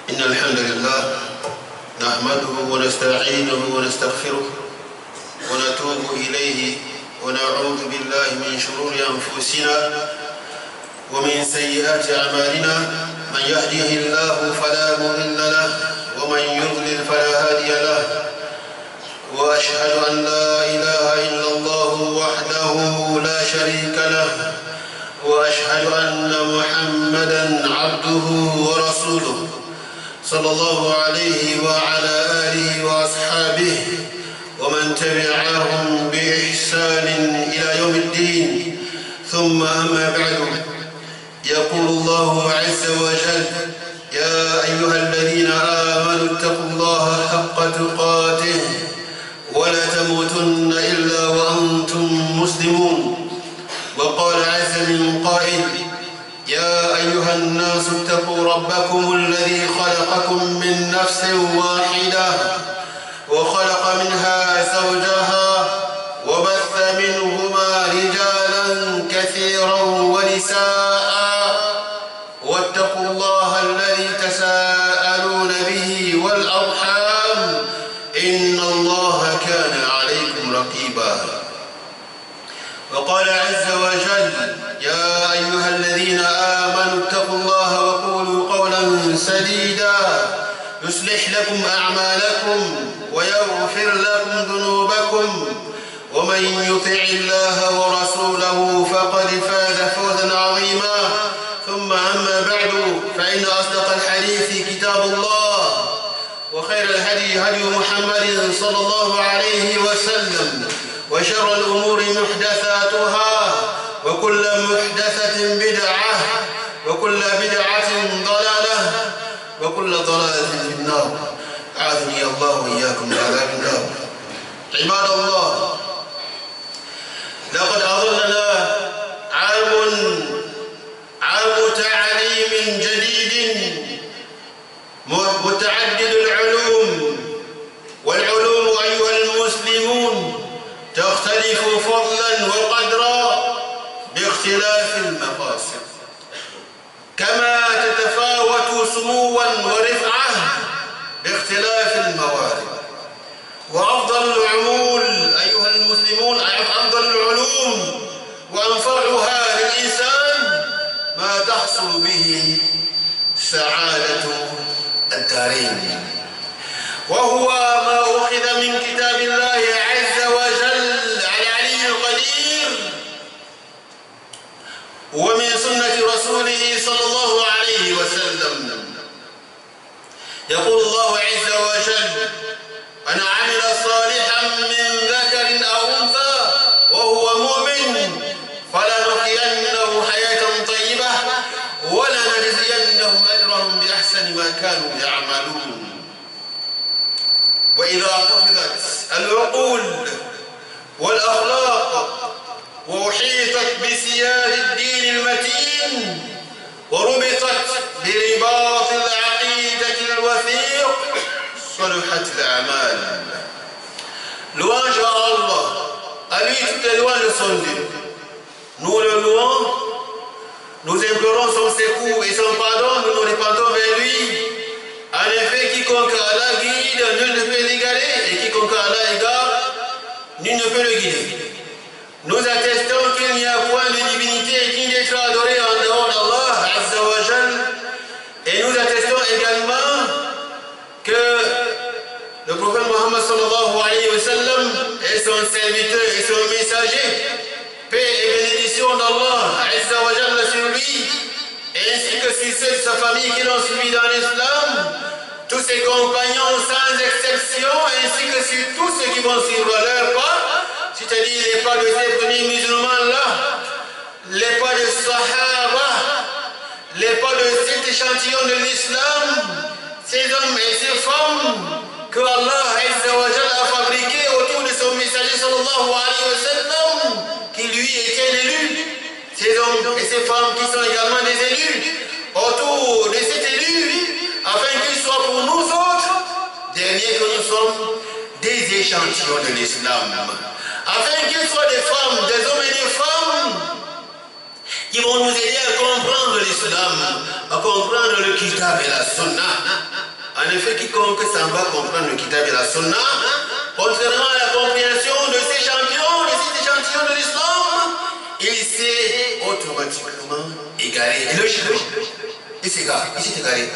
إن الحمد لله نحمده ونستعينه ونستغفره ونتوب إليه ونعوذ بالله من شرور أنفسنا ومن سيئات أعمالنا. من يهده الله فلا مضل له ومن يضلل فلا هادي له، وأشهد أن لا إله إلا الله وحده لا شريك له، وأشهد أن محمدا عبده ورسوله صلى الله عليه وعلى آله وأصحابه ومن تبعهم بإحسان إلى يوم الدين. ثم أما بعد، يقول الله عز وجل: يا أيها الذين آمنوا اتقوا الله حق تقاته ولا تموتن إلا وأنتم مسلمون. وقال عز من قائل: يا أيها الناس اتقوا ربكم الذي خلقكم من نفس واحدة وخلق منها زوجها وبث منهما رجالا كثيرا ونساء، واتقوا الله الذي تساءلون به والأرحام إن الله كان عليكم رقيبا. وقال عز وجل: يا أيها الذين آمنوا اتقوا الله وقولوا قولا سديدا يصلح لكم أعمالكم ويغفر لكم ذنوبكم، ومن يطع الله ورسوله فقد فاز فوزا عظيما. ثم أما بعد، فإن أصدق الحديث كتاب الله، وخير الهدي هدي محمد صلى الله عليه وسلم، وشر الأمور محدثاتها، وكل محدثة بدعة، وكل بدعة ضلالة، وكل ضلالة في النار. أعاذني الله وإياكم من عذاب النار. عباد الله، لقد أظلنا عام تعليم جديد متعدد العلوم، والعلوم أيها المسلمون تختلف فضلا وقدرا باختلاف المقاصد، كما تتفاوت سموا ورفعة باختلاف الموارد. وأفضل العمول أيها المسلمون، أفضل العلوم وأنفعها للإنسان ما تحصل به سعادة الدارين، وهو ما أخذ من كتاب الله عز وجل العلي القدير ومن سنة رسوله صلى الله عليه وسلم. يقول الله عز وجل: من عمل صالحا من ذكر أو أنثى وهو مؤمن فلنحيينه حياة طيبة ولنجزينهم أجرهم بأحسن ما كانوا يعملون. وإذا حفظت العقول والأخلاق وأحيطت بسياد الدين المتين وربطت برباط العقيدة الوثيق صلحت الأعمال. Louange à Allah, à lui toutes les louanges sont dues. Nous le louons, nous implorons son secours et son pardon, nous nous répandons vers lui. En effet, quiconque Allah guide, nul ne peut l'égarer, et quiconque Allah égare, nul ne peut le guider. Nous attestons qu'il n'y a point de divinité digne d'être adoré en dehors d'Allah Azza wa Jal, et nous attestons également que le prophète Mohammed sallallahu alayhi wa sallam est son serviteur et son messager. Paix et bénédiction d'Allah Azza wa Jal sur lui, ainsi que sur ceux de sa famille qui l'ont suivi dans l'islam, tous ses compagnons sans exception, ainsi que sur tous ceux qui vont suivre leur pas, c'est-à-dire les pas de ces premiers musulmans-là, les pas de Sahaba, les pas de cet échantillon de l'islam, ces hommes et ces femmes que Allah Azza wa Jal a fabriqués autour de son messager sallallahu alayhi wa sallam, qui lui était l'élu. Ces hommes et ces femmes qui sont également des élus autour de cet élu, afin qu'il soit pour nous autres, derniers que nous sommes, des échantillons de l'islam. Afin qu'ils soient des femmes, des hommes et des femmes qui vont nous aider à l'islam, à comprendre le kitab et la sunna. En effet, quiconque s'en va comprendre le kitab et la sunna, contrairement à la compréhension de ces champions, de ces échantillons de l'islam, il s'est automatiquement égaré. Et logiquement, il s'est égaré.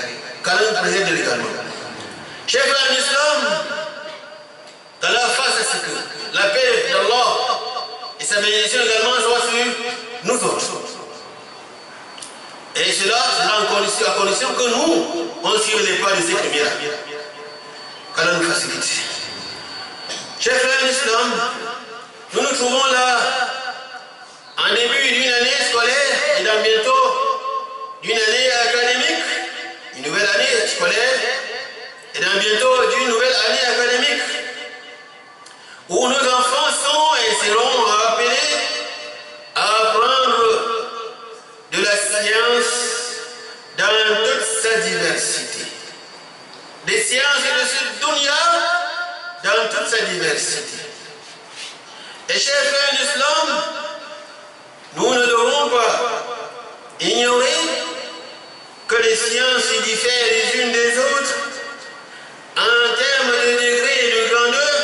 Quand on présente légalement. Chef de l'islam, qu'Allah fasse à ce que la paix d'Allah et sa bénédiction également soient sur nous autres. Et cela sera à condition que nous, on suive les pas de ces premiers-là. Qu'Allah nous facilite. Chers frères d'Islam, nous nous trouvons là en début d'une année scolaire et dans bientôt d'une année académique, une nouvelle année scolaire et dans bientôt d'une nouvelle année académique où nos enfants sont et seront appelés à apprendre de la science dans toute sa diversité. Des sciences de ce dunya dans toute sa diversité. Et chers frères d'Islam, nous ne devons pas ignorer que les sciences se diffèrent les unes des autres en termes de degré et de grandeur,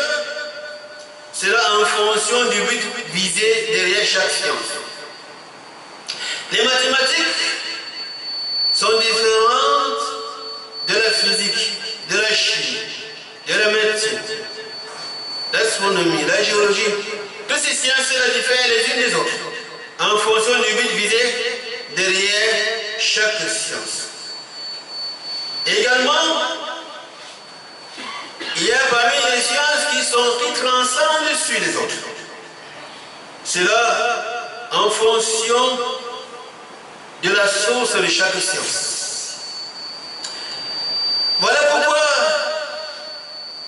cela en fonction du but visé derrière chaque science. Les mathématiques sont différentes de la physique, de la chimie, de la médecine, l'astronomie, la géologie. Toutes ces sciences-là diffèrent les unes des autres en fonction du but visé derrière chaque science. Également, il y a parmi les sciences qui transcendent sur les autres. Cela en fonction de la source de chaque science. Voilà pourquoi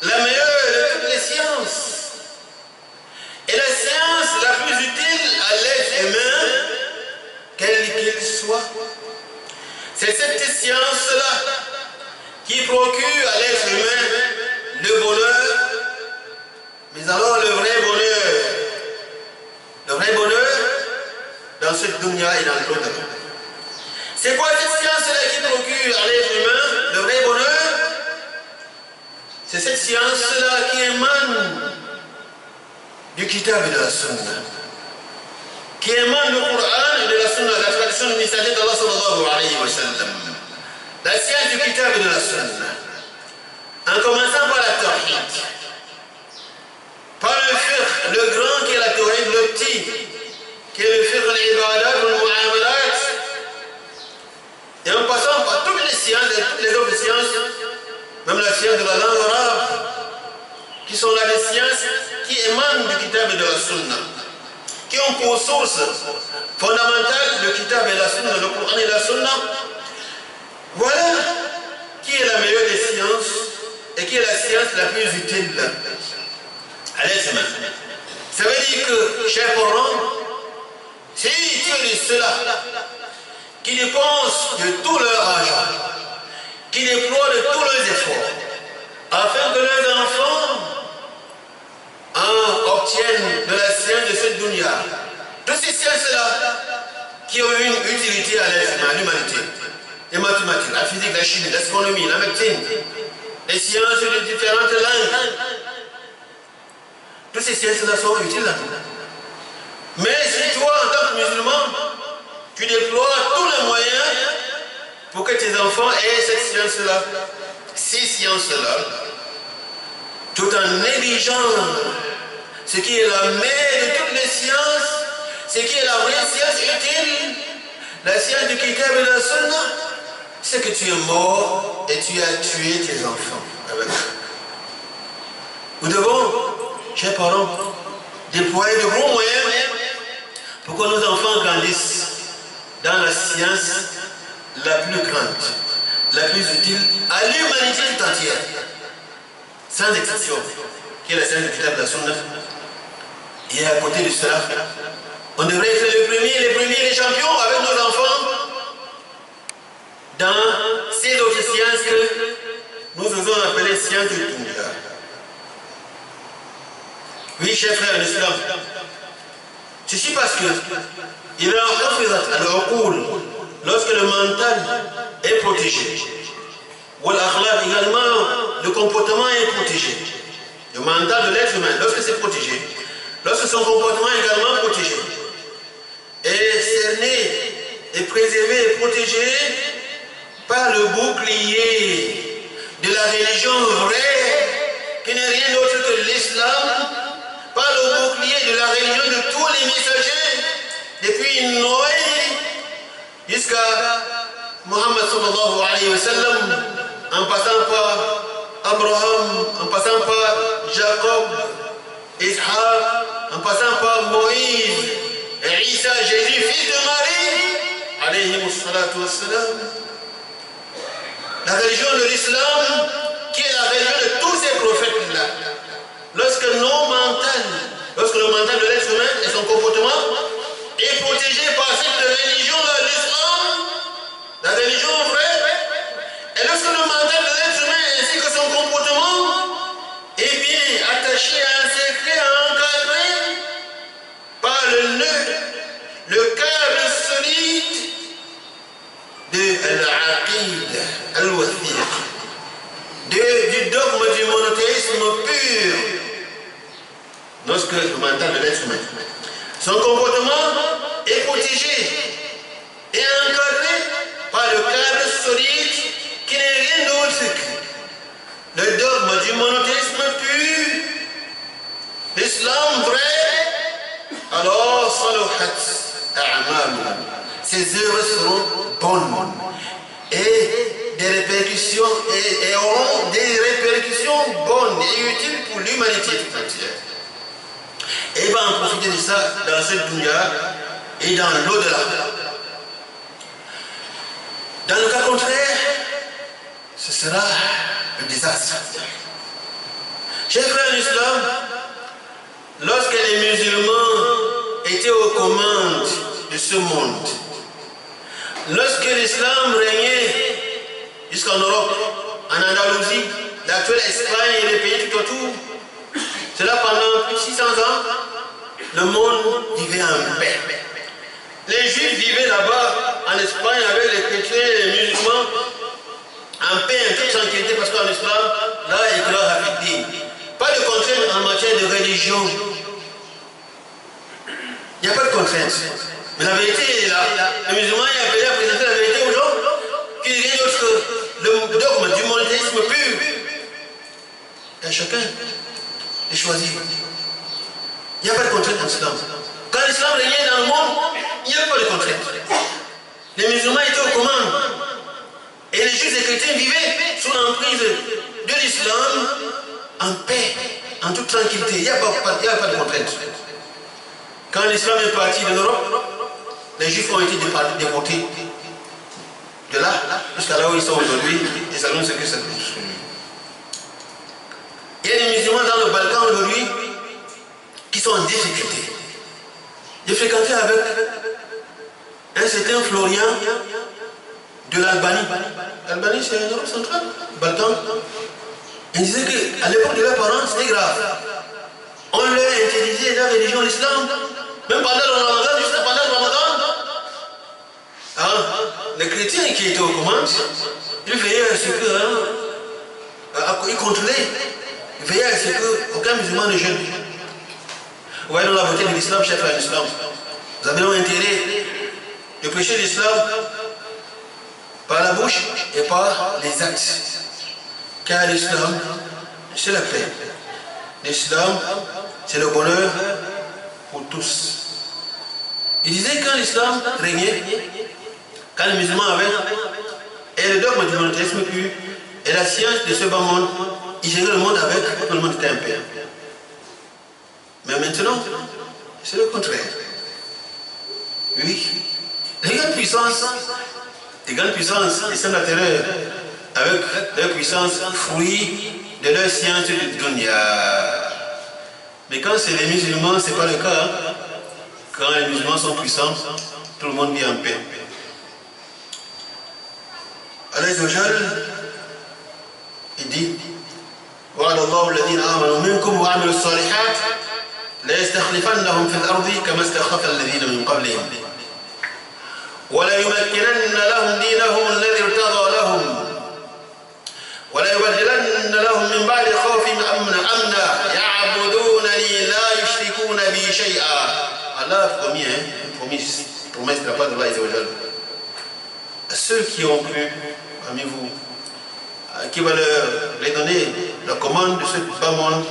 la meilleure de toutes les sciences est la science la plus utile à l'être humain, quel qu'il soit. C'est cette science-là qui procure à l'être humain le bonheur, mais alors le vrai bonheur dans cette dunya et dans l'autre. C'est quoi cette science-là qui procure à l'être humain le vrai bonheur? C'est cette science-là qui émane du kitab et de la sunna, qui émane du Coran et de la sunna, la tradition du messager d'Allah sallallahu alayhi wa sallam. La science du kitab et de la sunna. En commençant par la tawhid, par le fiqh, le grand qui est la tawhid, le petit qui est le fiqh, l'ibadat, le mu'amalat, et en passant par toutes les sciences, toutes les autres sciences, même la science de la langue arabe, qui sont là des sciences qui émanent du kitab et de la sunna, qui ont pour source fondamentale le kitab et la sunna, le Coran et la sunna. Voilà qui est la meilleure des sciences et qui est la science la plus utile à l'être humain. Ça veut dire que, chers parents, si tu es de ceux-là qui dépensent de tout leur argent, qui déploient de tous leurs efforts, afin que leurs enfants obtiennent de la science de cette dunya, toutes ces sciences-là qui ont une utilité à l'être humain, à l'humanité, les mathématiques, la physique, la chimie, l'astronomie, la médecine, les sciences de différentes langues, toutes ces sciences-là sont utiles à nous. Mais si toi, en tant que musulman, tu déploies tous les moyens pour que tes enfants aient cette science-là, ces sciences-là, tout en négligeant ce qui est la mère de toutes les sciences, ce qui est la vraie science utile, la science du kitab et de la sunna, c'est que tu es mort et tu as tué tes enfants avec eux. Nous devons, chers parents, déployer de bons moyens pour que nos enfants grandissent dans la science la plus grande, la plus utile à l'humanité tout entière, sans exception, qui est la science du kitab de la sunna. Et à côté de cela, on devrait être les premiers, les champions avec nos enfants dans ces autres sciences que nous osons appeler sciences de dunya. Oui, chers frères de l'islam, ceci parce que il a حفظت العقول lorsque le mental est protégé, wal-akhlaq également, le comportement est protégé. Le mental de l'être humain, lorsque c'est protégé, lorsque son comportement est également protégé, est cerné, est préservé et protégé par le bouclier de la religion vraie, qui n'est rien d'autre que l'islam, par le bouclier de la religion de tous les messagers, depuis Noé jusqu'à Muhammad sallallahu alayhi wa sallam, en passant par Abraham, en passant par Jacob, Ishaq, en passant par Moïse, et Isa, Jésus, fils de Marie, alayhi salatu wassalam. La religion de l'islam, qui est la religion de tous ces prophètes-là, lorsque le mental de l'être humain et son comportement est protégé par cette religion-là, l'islam, la religion vraie, et lorsque le mental de l'être humain ainsi que son comportement est bien attaché à un secret, encadré par le nœud, le cadre solide de l'aqid al-wathiq, du dogme du monothéisme pur, lorsque le mental de l'être humain, son comportement est protégé et encadré par le cadre solide qui n'est rien d'autre que le dogme du monothéisme pur, l'islam vrai, alors saluhat a'maluhum, ses œuvres seront bonnes et des répercussions et auront des répercussions bonnes et utiles pour l'humanité tout entière. Et il va en profiter de ça dans cette dunya et dans l'au-delà. Dans le cas contraire, ce sera un désastre. Chers frères l'islam, lorsque les musulmans étaient aux commandes de ce monde, lorsque l'islam régnait jusqu'en Europe, en Andalousie, l'actuelle Espagne et les pays tout autour, cela pendant plus de 600 ans, le monde vivait en paix. Les juifs vivaient là-bas en Espagne avec les chrétiens et les musulmans en paix, en toute tranquillité, parce qu'en islam, là, il pas de contraintes en matière de religion. Il n'y a pas de contraintes. Mais la vérité est là. Les musulmans ont appelé à présenter la vérité aux gens, qui n'est rien d'autre que le dogme du monothéisme pur. Et chacun est choisi. Il n'y a pas de contraintes en islam. Quand l'islam régnait dans le monde, il n'y a pas de contraintes. Les musulmans étaient aux commandes. Et les juifs et chrétiens vivaient sous l'emprise de l'islam en paix, en toute tranquillité. Il n'y a pas de contraintes. Quand l'islam est parti de l'Europe, les juifs ont été déportés de là jusqu'à là où ils sont aujourd'hui. Et ça donne ce que ça donne. Il y a des musulmans dans le Balkan aujourd'hui qui sont en difficulté. J'ai fréquenté avec un certain Florian de l'Albanie. L'Albanie, c'est l'Europe centrale, Balkan. Il disait qu'à l'époque de leurs parents, c'était grave. On leur interdisait la religion, l'islam, même pendant le Ramadan, juste pendant le Ramadan. Les chrétiens qui étaient aux commandes, ils veillaient à ce que, ils contrôlaient, ils veillaient à ce qu'aucun musulman ne jeûne. Vous voyez dans la beauté de l'islam, chef à l'islam. Vous avez donc intérêt de prêcher l'islam par la bouche et par les actes. Car l'islam, c'est la paix. L'islam, c'est le bonheur pour tous. Il disait quand l'islam régnait, quand les musulmans avaient, et le dogme du monothéisme pur, et la science de ce bas monde, ils géraient le monde avec, tout le monde était en paix. Mais maintenant, c'est le contraire. Oui. Les grandes puissances, ils sont la terreur avec leur puissance, fruit de leur science de dunya. Mais quand c'est les musulmans, ce n'est pas le cas. Quand les musulmans sont puissants, tout le monde vit en paix. Allah il dit وعد الله الذين آمنوا منكم وعملوا الصالحات ليستخلفنهم في الأرض كما استخلف الذين من قبلهم وَلَيُمَكِّنَنَّ لَهُمْ دِينَهُمُ الَّذِي ارْتَضَىٰ لَهُمْ وَلَيُبَدِّلَنَّ لَهُم مِّن بَعْدِ خَوْفِهِمْ أَمْنًا يَعْبُدُونَنِي لَا يُشْرِكُونَ بِي شَيْئًا. Allah a promis, promesse de la part de Allah Azzawajal. À ceux qui ont cru parmi vous, qui va leur donner la commande de ce bas monde,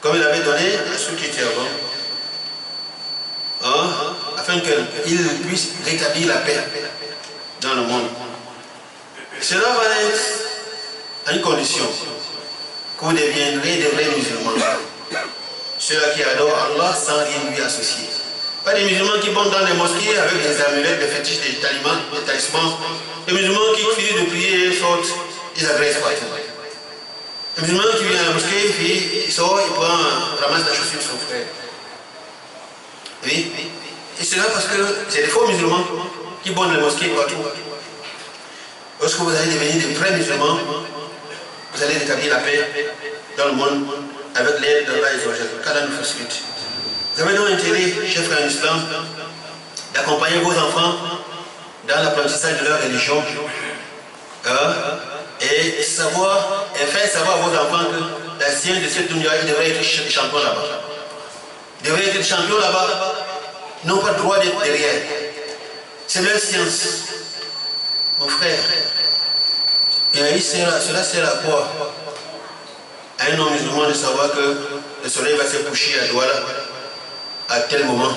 comme il avait donné à ceux qui étaient avant, afin qu'ils puissent rétablir la paix dans le monde. Cela va être à une condition, que vous deviendrez des vrais musulmans. Ceux-là qui adorent Allah sans rien lui associer. Pas des musulmans qui vont dans les mosquées avec des amulettes, des fétiches, des talismans. Des musulmans qui finissent de prier et sortent, ils agressent pas. Des musulmans qui viennent à la mosquée, il sort, il prend, ramasse la chaussure de son frère. Oui. Et c'est là parce que c'est des faux musulmans qui vont dans les mosquées partout. Lorsque vous allez devenir des vrais musulmans, vous allez rétablir la paix dans le monde avec l'aide d'Allah Azzawajal. Qu'Allah nous facilite. Vous avez donc intérêt, chers frères en islam, d'accompagner vos enfants dans l'apprentissage de leur religion et faire savoir à vos enfants que la science de cette dunya, ils devraient être champions là-bas. Ils devraient être champions là-bas, n'ont pas le droit d'être derrière. C'est leur science. Mon frère, et cela sert à quoi? À un homme musulman de savoir que le soleil va se coucher à Douala à tel moment.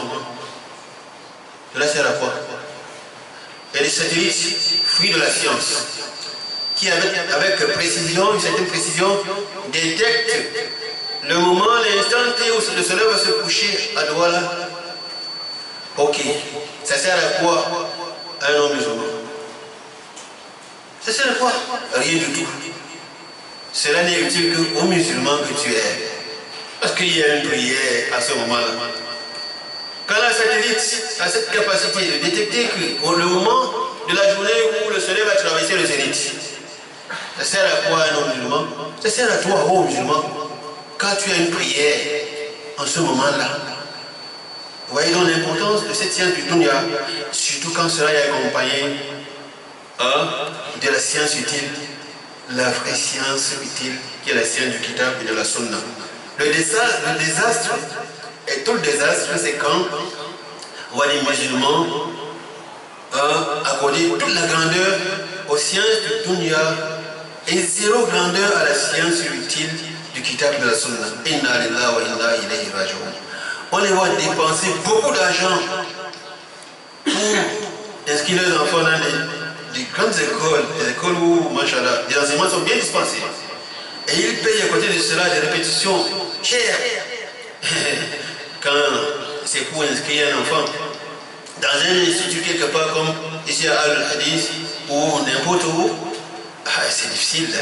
Cela sert à quoi? Et les satellites, fruits de la science, qui avec précision, une certaine précision, détectent le moment, l'instant où le soleil va se coucher à Douala. Ok, ça sert à quoi à un homme musulman? Ça sert à quoi? Rien du tout. Cela n'est utile qu'aux musulmans que tu es. Parce qu'il y a une prière à ce moment-là. Quand la satellite a cette capacité de détecter que le moment de la journée où le soleil va traverser le zénith, ça sert à quoi un homme musulman? Ça sert à toi, ô musulman, quand tu as une prière en ce moment-là. Vous voyez donc l'importance de cette science du dunya, surtout quand cela est accompagné de la science utile, la vraie science utile qui est la science du kitab et de la sunna. Le désastre, et tout le désastre, c'est quand on voit les musulmans accorder toute la grandeur aux sciences du dunya et zéro grandeur à la science utile du kitab et de la sunna. Inna lillahi wa inna ilayhi raji'un. On les voit dépenser beaucoup d'argent pour inscrire leurs enfants dans des grandes écoles, des écoles où, machallah, les enseignements sont bien dispensés. Et ils payent à côté de cela des répétitions chères. Quand c'est pour inscrire un enfant dans un institut quelque part comme ici à Al-Hadith ou n'importe où, c'est difficile.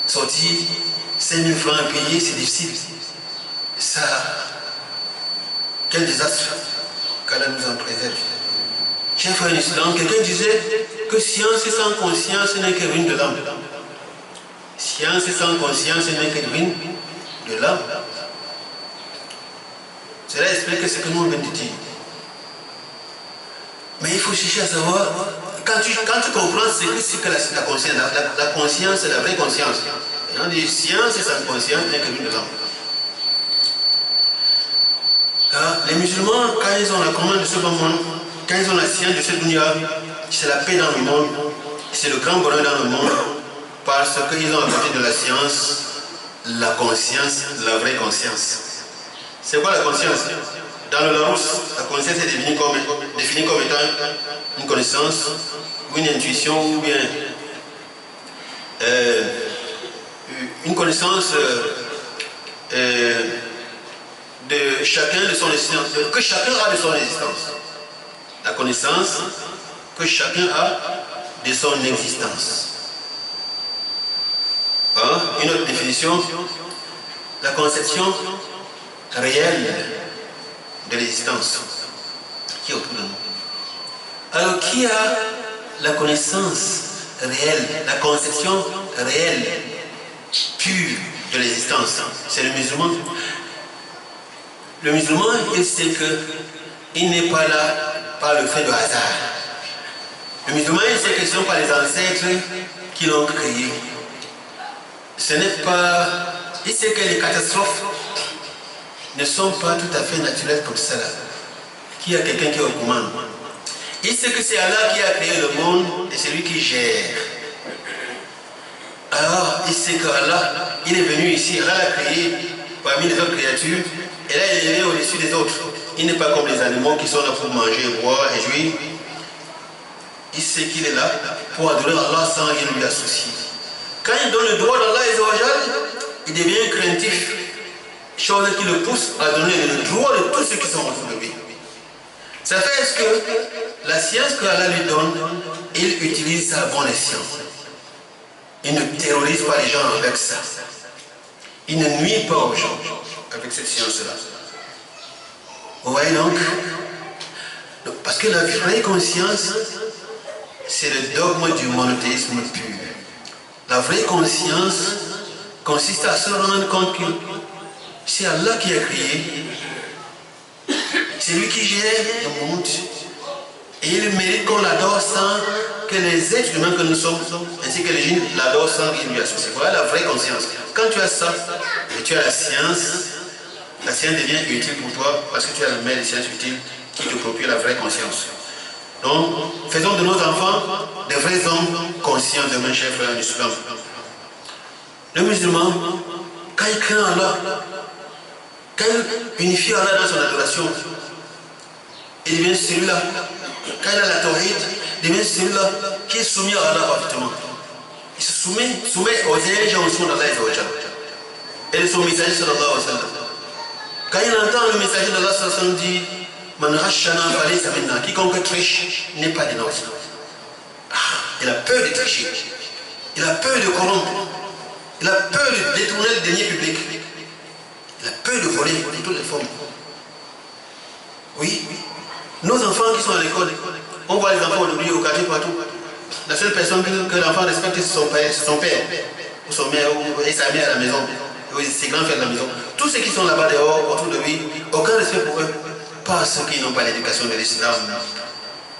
Sortir 5 000 francs à payer, c'est difficile. Ça, quel désastre qu'Allah nous en préserve. Chers frères en islam, quelqu'un disait que science sans conscience n'est que ruine de l'âme. Science sans conscience n'est que ruine de l'âme. Cela explique ce que nous venons de dire. Mais il faut chercher à savoir, quand tu comprends ce que c'est que la conscience, la conscience, la vraie conscience. Et on dit science sans conscience n'est que ruine de l'âme. Les musulmans, quand ils ont la commande de ce monde, quand ils ont la science de ce dunya, c'est la paix dans le monde, c'est le grand bonheur dans le monde, parce qu'ils ont apporté de la science, la conscience, la vraie conscience. C'est quoi la conscience? Dans le Larousse, la conscience est définie comme étant une connaissance, ou une intuition, ou bien une connaissance de chacun de son existence, que chacun a de son existence. La connaissance que chacun a de son existence. Une autre définition, la conception réelle de l'existence qui est autour de nous. Alors, qui a la connaissance réelle, la conception réelle, pure de l'existence? C'est le musulman. Le musulman, il sait qu'il n'est pas là par le fait de hasard. Le musulman, il sait que ce ne sont pas les ancêtres qui l'ont créé. Ce n'est pas... Il sait que les catastrophes ne sont pas tout à fait naturelles comme ça là. Qu'il y a quelqu'un qui est au commande. Il sait que c'est Allah qui a créé le monde et c'est lui qui gère. Alors, il sait qu'Allah, il est venu ici, Allah l'a créé parmi les autres créatures, et là il est au-dessus des autres. Il n'est pas comme les animaux qui sont là pour manger, boire et jouir. Il sait qu'il est là pour adorer Allah sans rien lui associer. Quand il donne le droit d'Allah et il devient craintif, chose qui le pousse à donner le droit de tous ceux qui sont autour de lui. Ça fait est-ce que la science que Allah lui donne, il utilise sa bonne science. Il ne terrorise pas les gens avec ça. Il ne nuit pas aux gens avec cette science-là. Vous voyez donc? Parce que la vraie conscience, c'est le dogme du monothéisme pur. La vraie conscience consiste à se rendre compte que c'est Allah qui a créé. C'est lui qui gère le monde. Et il mérite qu'on l'adore sans que les êtres humains que nous sommes, ainsi que les djinns, l'adorent sans rien lui associer. Voilà la vraie conscience. Quand tu as ça, et tu as la science devient utile pour toi parce que tu as la meilleure des sciences utiles qui te procure la vraie conscience. Donc, faisons de nos enfants des vrais hommes conscients de mes chers frères en islam. Le musulman, quand il craint Allah, quand il unifie Allah dans son adoration, il devient celui-là. Quand il a la tawhid, il devient celui-là qui est soumis à Allah parfaitement. Il se soumet aux injonctions d'Allah et de son messager sallallahu alayhi wa sallam. Quand il entend le messager d'Allah sallallahu alayhi wa sallam dire Man rashana falaysa minna, quiconque triche n'est pas des nôtres. Il a peur de tricher. Il a peur de corrompre. Il a peur de détourner le denier public. Il a peur de voler de toutes les formes. Oui. Nos enfants qui sont à l'école, on voit les enfants aujourd'hui au quartier partout. La seule personne que l'enfant respecte, c'est son père, ou son mère, et sa mère à la maison, ou ses grands frères à la maison. Tous ceux qui sont là-bas dehors, autour de lui, aucun respect pour eux. Pas ceux qui n'ont pas l'éducation de l'islam.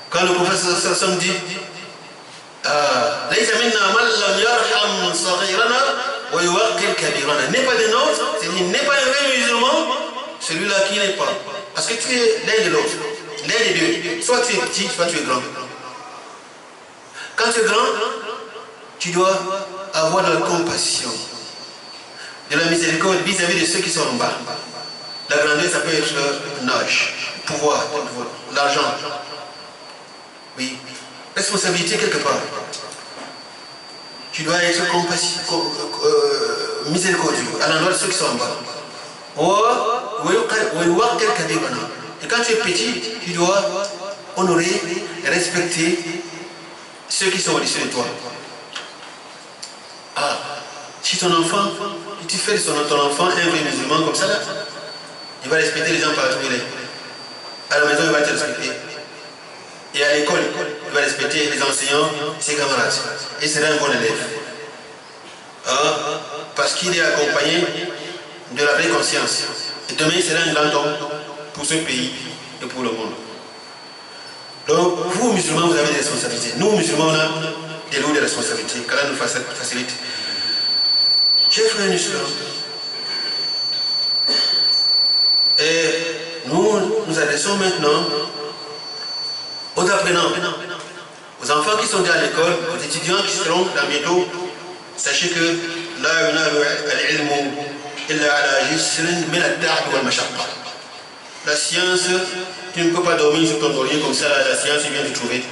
Quand le professeur Sasson dit n'est pas de nôtres, c'est-à-dire n'est pas un vrai musulman, celui-là qui n'est pas. Parce que tu es l'un de l'autre, l'un des deux. Soit tu es petit, soit tu es grand. Quand tu es grand, tu dois avoir de la compassion, de la miséricorde vis-à-vis de ceux qui sont en bas. La grandeur, ça peut être l'âge, le pouvoir, l'argent. Oui. Responsabilité quelque part. Tu dois être miséricordieux à l'endroit de ceux qui sont en bas. Et quand tu es petit, tu dois honorer et respecter ceux qui sont au-dessus de toi. Si ton enfant, tu fais de ton enfant un vrai musulman comme ça, là, il va respecter les gens partout où il est. À la maison, il va te respecter. Et à l'école, il va respecter les enseignants, ses camarades. Et sera un bon élève. Parce qu'il est accompagné de la vraie conscience. Et demain, il sera un grand homme pour ce pays et pour le monde. Donc, vous, musulmans, vous avez des responsabilités. Nous, musulmans, on a des lots de responsabilités. Qu'Allah nous facilite. Chers frères musulmans, et nous adressons maintenant aux apprenants, aux enfants qui sont à l'école, aux étudiants qui seront dans bientôt. Sachez que la science, tu ne peux pas dormir sur ton oreiller comme ça, la science vient de trouver.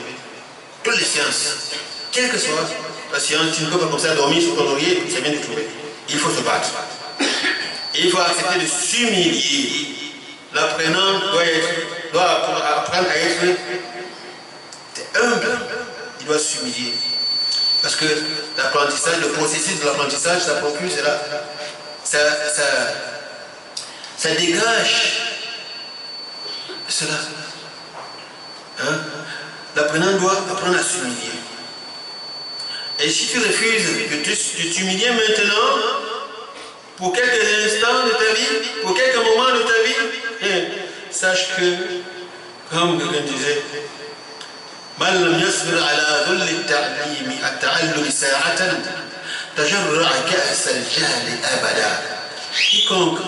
Toutes les sciences, quelle que soit la science, tu ne peux pas comme ça dormir sur ton oreiller, ça vient de trouver. Il faut se battre. Et il faut accepter de s'humilier. L'apprenant doit apprendre à être humble. Il doit s'humilier. Parce que l'apprentissage, le processus de l'apprentissage, ça procure cela. Ça dégage cela. L'apprenant doit apprendre à s'humilier. Et si tu refuses de t'humilier maintenant, pour quelques instants de ta vie, pour quelques moments de ta vie, sache que Comme quelqu'un disait, من لم يصبر على ذل التعلم ساعة تجرع كأس الجهل أبدا. Quiconque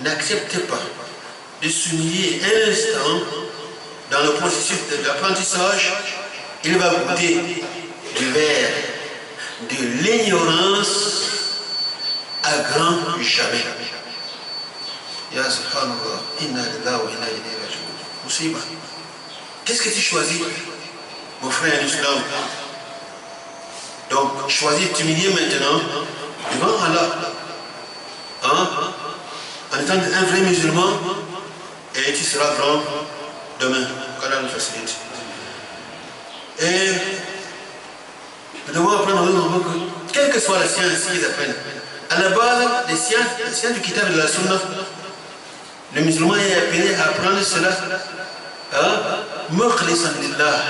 n'accepte pas de s'humilier un instant dans le processus de l'apprentissage, il va goûter du verre de l'ignorance à grand jamais. Ya subhanallah, inna lillahi wa inna ilayhi raji'un. Musiba. Qu'est-ce que tu choisis, mon frère en islam? Donc, choisis de t'humilier maintenant devant Allah. Hein? En étant un vrai musulman, et tu seras grand demain, quand Allah nous facilite. Et nous devons apprendre que, quelle que soit la science qu'ils apprennent, à la base, les sciences du kitab et de la sunna, le musulman est appelé à apprendre cela. Mukhlisan lillah.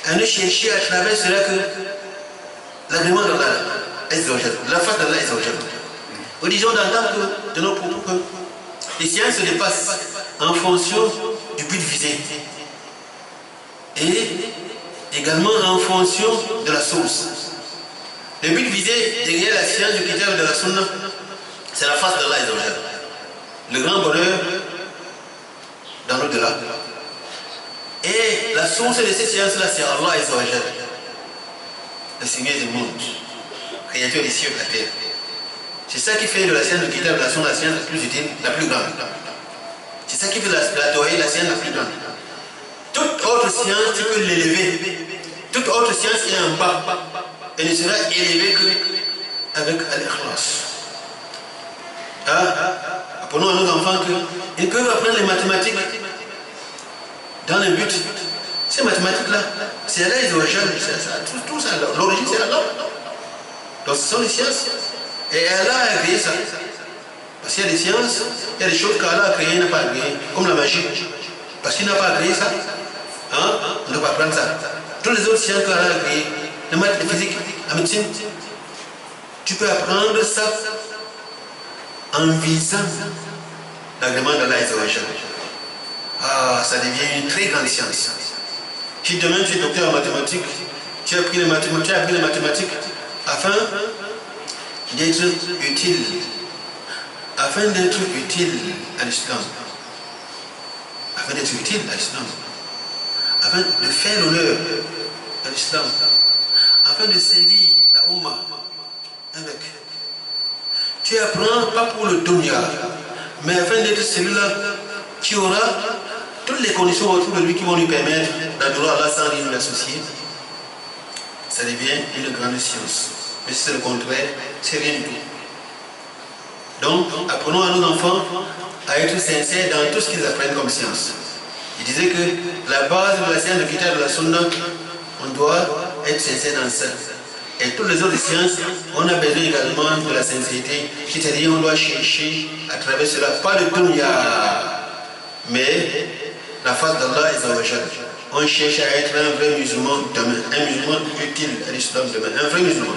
À ne chercher à travers cela que l'agrément d'Allah, la face d'Allah est au Nous disons d'entendre de nos propos que les sciences se dépassent en fonction du but visé et également en fonction de la source. Le but visé derrière la science du kitab et de la sunna, c'est la face d'Allah, le grand bonheur dans l'au-delà. Et la source de ces sciences-là, c'est Allah, le Seigneur du monde, créateur des cieux et de la terre. C'est ça qui fait de la science du kitab et de la sunna la science la plus utile, la plus grande. C'est ça qui fait la théorie la science la plus grande. Toute autre science, tu peux l'élever. Toute autre science est en bas. Elle ne sera élevée qu'avec al-ikhlas. Apprenons à nos enfants qu'ils peuvent apprendre les mathématiques dans le but. Ces mathématiques-là, c'est Allah et tout ça, l'origine c'est Allah. Donc ce sont les sciences. Et Allah a créé ça. Parce qu'il y a des sciences, il y a des choses qu'Allah a créées, il n'a pas créées, comme la magie. Parce qu'il n'a pas créé ça, on ne doit pas apprendre ça. Toutes les autres sciences qu'Allah a créées, les maths, la physique, la médecine, tu peux apprendre ça en visant l'agrément d'Allah. Ça devient une très grande science. Si demain tu es docteur en mathématiques, tu as appris les mathématiques afin d'être utile. Afin d'être utile à l'islam. Afin d'être utile à l'islam. Afin de faire l'honneur à l'islam. Afin de servir la Ummah avec. Tu apprends pas pour le dunya, mais afin d'être celui-là qui aura toutes les conditions autour de lui qui vont lui permettre d'adorer Allah sans rien l'associer. Ça devient une grande science. Mais si c'est le contraire, c'est rien du tout. Donc, apprenons à nos enfants à être sincères dans tout ce qu'ils apprennent comme science. Il disait que la base de la science de Kitab de la Sunna, on doit être sincère dans ça. Et toutes les autres sciences, on a besoin également de la sincérité. C'est-à-dire on doit chercher à travers cela, pas de dunya, mais la face d'Allah est zawajal. On cherche à être un vrai musulman demain, un musulman utile à l'islam demain, un vrai musulman.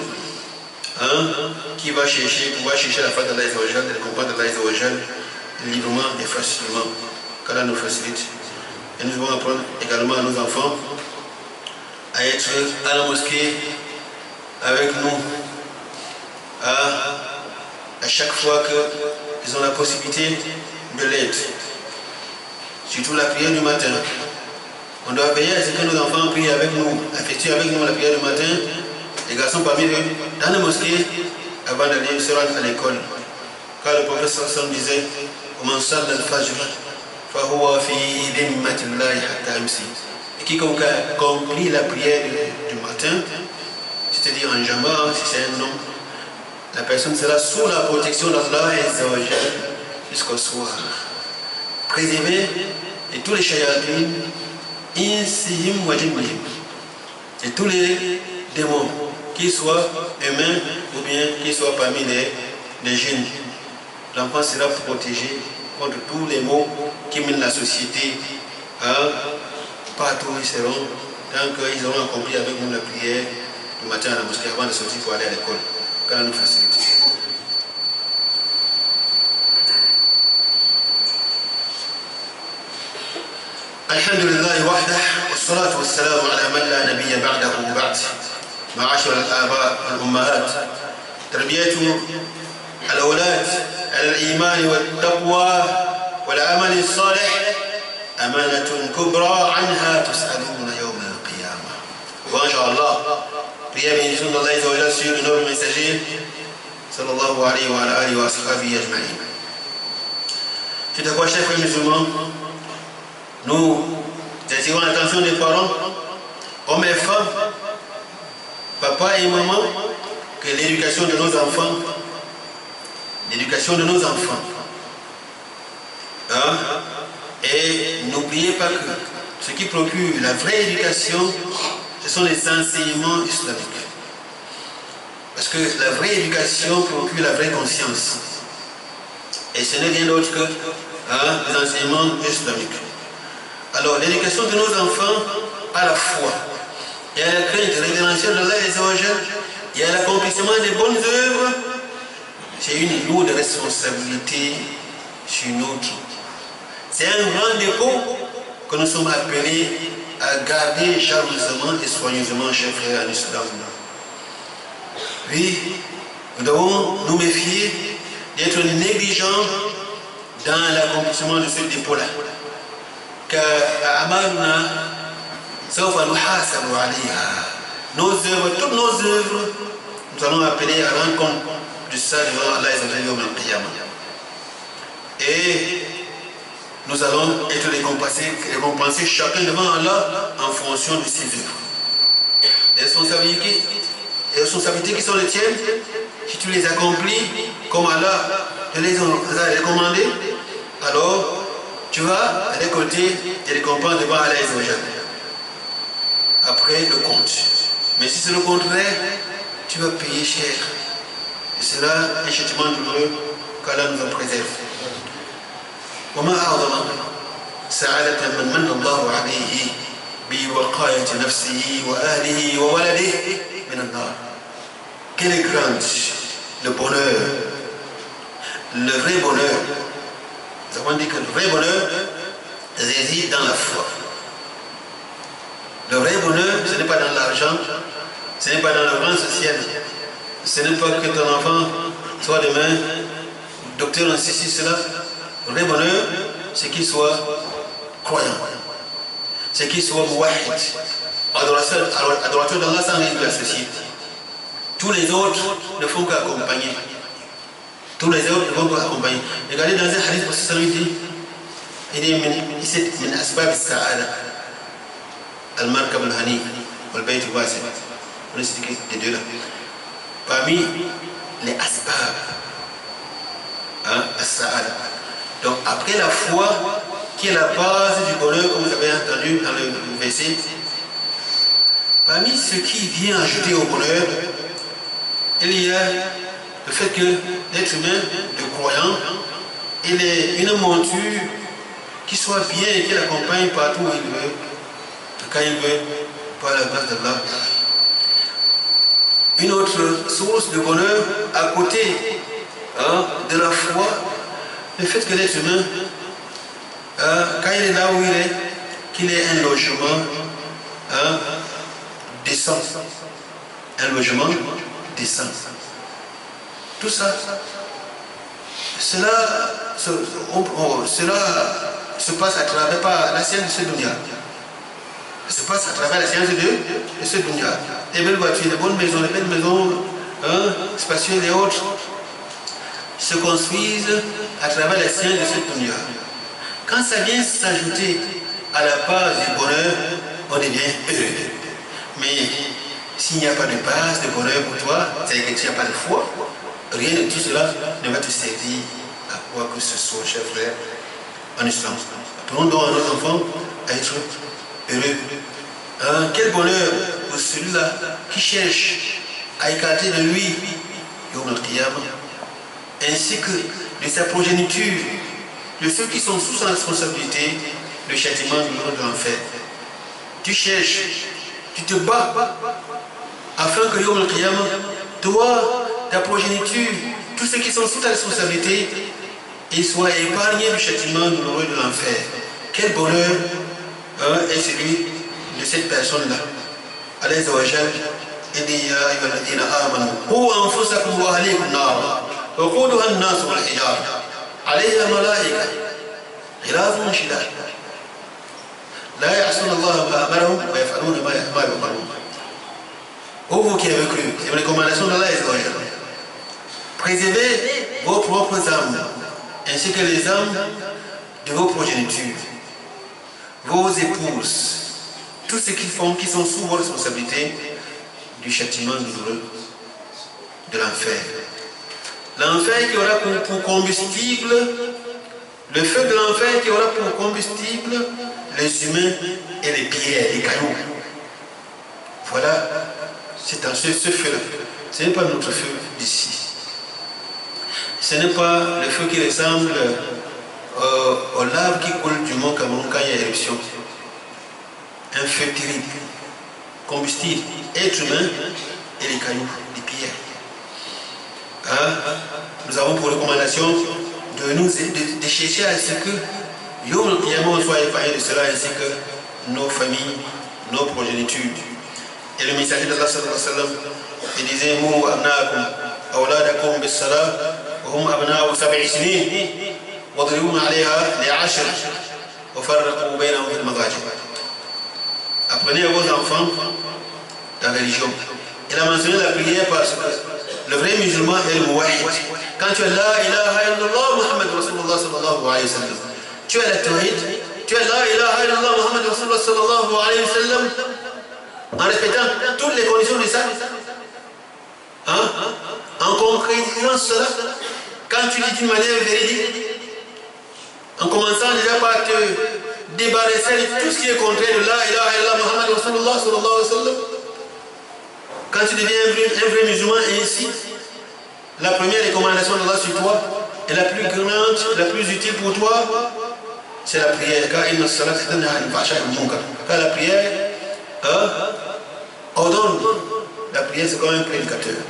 Qui va chercher la face d'Allah zawajal, le comprendre d'Allah zawajal librement et facilement, qu'Allah nous facilite. Et nous devons apprendre également à nos enfants à être à la mosquée avec nous à chaque fois qu'ils ont la possibilité de l'être. Surtout la prière du matin. On doit veiller à ce que nos enfants prient avec nous, effectuent avec nous la prière du matin. Les garçons parmi eux, dans la mosquée, avant d'aller se rendre à l'école. Car le prophète sallallahu disait, et quiconque a compris la prière du matin, c'est-à-dire en jama, si c'est un homme, la personne sera sous la protection d'Allah jusqu'au soir. Préservé de tous les shayatins, insihim wajibihim, et tous les démons, qu'ils soient humains ou bien qu'ils soient parmi les jeunes. L'enfant sera protégé contre tous les maux qui minent la société. Partout ils seront, tant qu'ils auront accompli avec nous la prière du matin à la mosquée avant de sortir pour aller à l'école. Qu'Allah nous facilite. الحمد لله وحده والصلاة والسلام على من لا نبي بعده وبعد. معاشر الآباء والأمهات، تربية الأولاد على الإيمان والتقوى والعمل الصالح أمانة كبرى عنها تسألون يوم القيامة. وإن شاء الله prière bénédiction d'Allah Azza wa Jalla sur le noble messager sallallahu alayhi wa alihi wa sahbihi ajma'in. C'est à quoi, chers frères musulmans, nous attirons l'attention des parents, hommes et femmes, papa et maman, que l'éducation de nos enfants, hein, et n'oubliez pas que ce qui procure la vraie éducation, ce sont les enseignements islamiques. Parce que la vraie éducation procure la vraie conscience. Et ce n'est rien d'autre que les enseignements islamiques. Alors, l'éducation de nos enfants à la foi et à la crainte révérentielle d'Allah et à l'accomplissement des bonnes œuvres, c'est une lourde responsabilité sur nous tous. C'est un grand dépôt que nous sommes appelés à garder chaleureusement et soigneusement, chers frères en islam. Oui, nous devons nous méfier d'être négligents dans l'accomplissement de ce dépôt-là. Car nos œuvres, toutes nos œuvres, nous allons appeler à rendre compte de ça devant Allah et nous allons être récompensés chacun devant Allah en fonction de ses œuvres. Les responsabilités qui sont les tiennes, si tu les accomplis comme Allah te les a recommandées, alors tu vas récolter des récompenses devant Allah après le compte. Mais si c'est le contraire, tu vas payer cher. Et c'est là un châtiment douloureux qu'Allah nous en préserve. وما أعظم سعادة من من الله عليه بوقاية نفسه وأهله وولده من النار. Quel est grand le bonheur, le vrai bonheur. Nous avons dit que le vrai bonheur réside dans la foi. Le vrai bonheur, ce n'est pas dans l'argent, ce n'est pas dans le rang social, ce n'est pas que ton enfant soit demain docteur en ceci, cela. Le vrai bonheur, c'est qu'il soit croyant, c'est qu'il soit mouahid, adorateur d'Allah sans rien de l'associer. Tous les autres ne font qu'accompagner. Tous les autres ne font qu'accompagner. Regardez dans un hadith, il dit min asbab as-sa'ada al-markab al-hani wal-bayt al-wasi'. On a cité les deux là. Parmi les asbab as-sa'ada. Donc après la foi, qui est la base du bonheur, comme vous avez entendu dans le verset, parmi ce qui vient ajouter au bonheur, il y a le fait que l'être humain, le croyant, il est une monture qui soit bien et qui l'accompagne partout où il veut, quand il veut, par la grâce d'Allah. Une autre source de bonheur à côté de la foi, le fait que l'être humain, quand il est là où il est, qu'il ait un logement décent. Un logement décent. Tout ça, cela se passe à travers pas la science de ce dunya. Ça se passe à travers la science de ce dunya. Les belles voitures, les bonnes maisons, les belles maisons spacieuses et autres se construisent à travers la science de ce dunya. Quand ça vient s'ajouter à la base du bonheur, on devient heureux. Mais s'il n'y a pas de base de bonheur pour toi, c'est-à-dire que tu n'as pas de foi, rien de tout cela ne va te servir à quoi que ce soit, chers frères, en islam. Apprenons donc à nos enfants à être heureux. Quel bonheur pour celui-là qui cherche à écarter de lui Yawm al-Qiyamah, ainsi que de sa progéniture, de ceux qui sont sous sa responsabilité, le châtiment de l'enfer. Tu cherches, tu te bats afin que Yawm al-Qiyamah, toi, ta progéniture, tous ceux qui sont sous ta responsabilité, ils soient épargnés du châtiment douloureux de l'enfer. Quel bonheur est celui de cette personne-là. Allah Azza wa Jal, il dit Ya ayyuhalladhina amanu qu anfusakum wa ahlikum nar waquduha an-nas wal hijara 'alayha malaika ghilazun shidad la ya'suna Allah ma amarahum wa yaf'aluna ma yu'marun. Ô vous qui avez cru, c'est une recommandation d'Allah Azza wa Jal. Préservez vos propres âmes ainsi que les âmes de vos progénitures, vos épouses, tous ceux qui sont sous vos responsabilités du châtiment douloureux de l'enfer. L'enfer qui aura pour combustible, le feu de l'enfer qui aura pour combustible les humains et les pierres, les cailloux. Voilà, c'est dans ce feu-là. Ce n'est pas notre feu d'ici. Ce n'est pas le feu qui ressemble aux laves qui coulent du mont Cameroun quand il y a éruption. Un feu terrible, combustible, être humain et les cailloux, les pierres. Nous avons pour recommandation de chercher à ce que Yom al-Qiyamah soit épargné de cela, ainsi que nos familles, nos progénitures. Et le messager d'Allah sallallahu alayhi wa sallam, il disait Mou abnaakum awladakum bis-salah wa hum abnaa'u 7 sinin wadribum 'alayha li 10 wa farraqu baynahum fil madajib. Apprenez à vos enfants la religion. Il a mentionné la prière parce que le vrai musulman est le muwahhid. Quand tu as la ilaha illallah Muhammad Rasulullah sallallahu alayhi wa sallam, tu as la tawhid, tu as la ilaha illallah Muhammad Rasulullah sallallahu alayhi wa sallam, en respectant toutes les conditions de ça, en concrétisant cela, quand tu dis d'une manière véridique, en commençant déjà par te débarrasser de tout ce qui est contraire de la ilaha illallah Muhammad Rasulullah sallallahu alayhi wa sallam. Quand tu deviens un vrai musulman, et ainsi, la première recommandation d'Allah sur toi, et la plus grande, la plus utile pour toi, c'est la prière. Car la prière ordonne. La prière, c'est comme un prédicateur.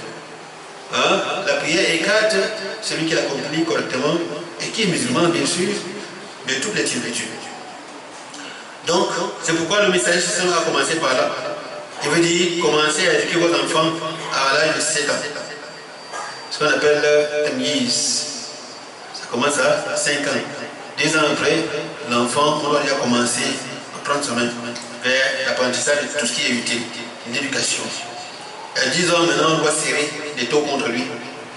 La prière écarte celui qui l'accomplit correctement et qui est musulman, bien sûr, de toutes les turpitudes. Donc, c'est pourquoi le messager a commencé par là. Il veut dire commencer à éduquer vos enfants à l'âge de 7 ans. Ce qu'on appelle le tamyiz. Ça commence à 5 ans. 2 ans après, l'enfant, on doit déjà commencer à prendre son main vers l'apprentissage de tout ce qui est utile, l'éducation. À 10 ans maintenant, on doit serrer des taux contre lui.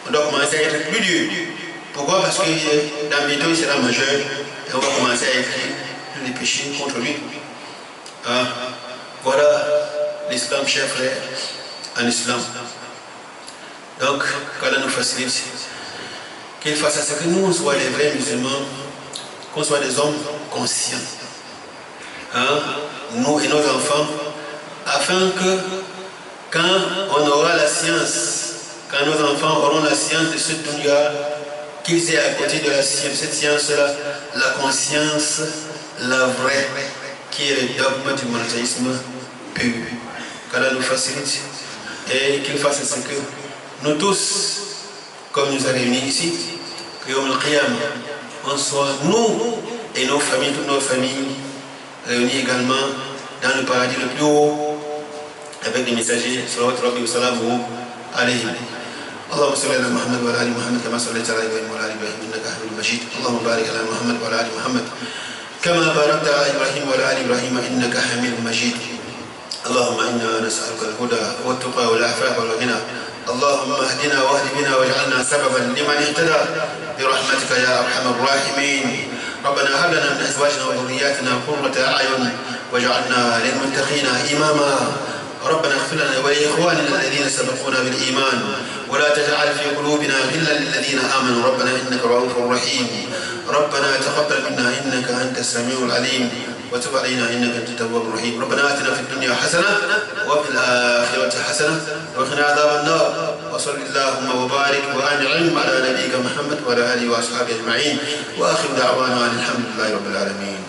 On doit commencer à être plus dur. Pourquoi? Parce que dans bientôt il sera majeur et on va commencer à écrire tous les péchés contre lui. Voilà l'islam, chers frères, en islam. Donc, qu'Allah nous facilite, qu'il fasse à ce que nous soyons les vrais musulmans, qu'on soit des hommes conscients, nous et nos enfants, afin que quand on aura la science, quand nos enfants auront la science de ce dunya, qu'ils aient à côté de la science, cette science-là, la conscience, la vraie, qui est le dogme du monothéisme pur. Qu'Allah nous facilite et qu'il fasse ce que nous tous, comme nous avons réunis ici, que Yom al-Qiyam, on soit nous et nos familles, toutes nos familles, réunis également dans le paradis le plus haut, avec des messagers, salawat rabbi wa salamu alayhim. اللهم صل على محمد وعلى ال محمد كما صليت على ابراهيم وعلى ال ابراهيم انك حميد مجيد. اللهم بارك على محمد وعلى ال محمد كما باركت على ابراهيم وعلى ال ابراهيم انك حميد مجيد. اللهم انا نسالك الهدى والتقى والعفاف والغنى. اللهم اهدنا واهد بنا واجعلنا سببا لمن اهتدى برحمتك يا ارحم الراحمين. ربنا هب لنا من ازواجنا وذرياتنا قرة اعين واجعلنا للمتقين اماما. ربنا اغفر لنا ولاخواننا الذين سبقونا بالايمان ولا تجعل في قلوبنا غلا للذين امنوا. ربنا انك رؤوف رحيم. ربنا تقبل منا انك انت السميع العليم وتب علينا انك انت التواب الرحيم. ربنا اتنا في الدنيا حسنه وفي الاخره حسنه وقنا عذاب النار. وصل اللهم وبارك وانعم على نبيك محمد وعلى اله واصحابه اجمعين واخر دعوانا الحمد لله رب العالمين.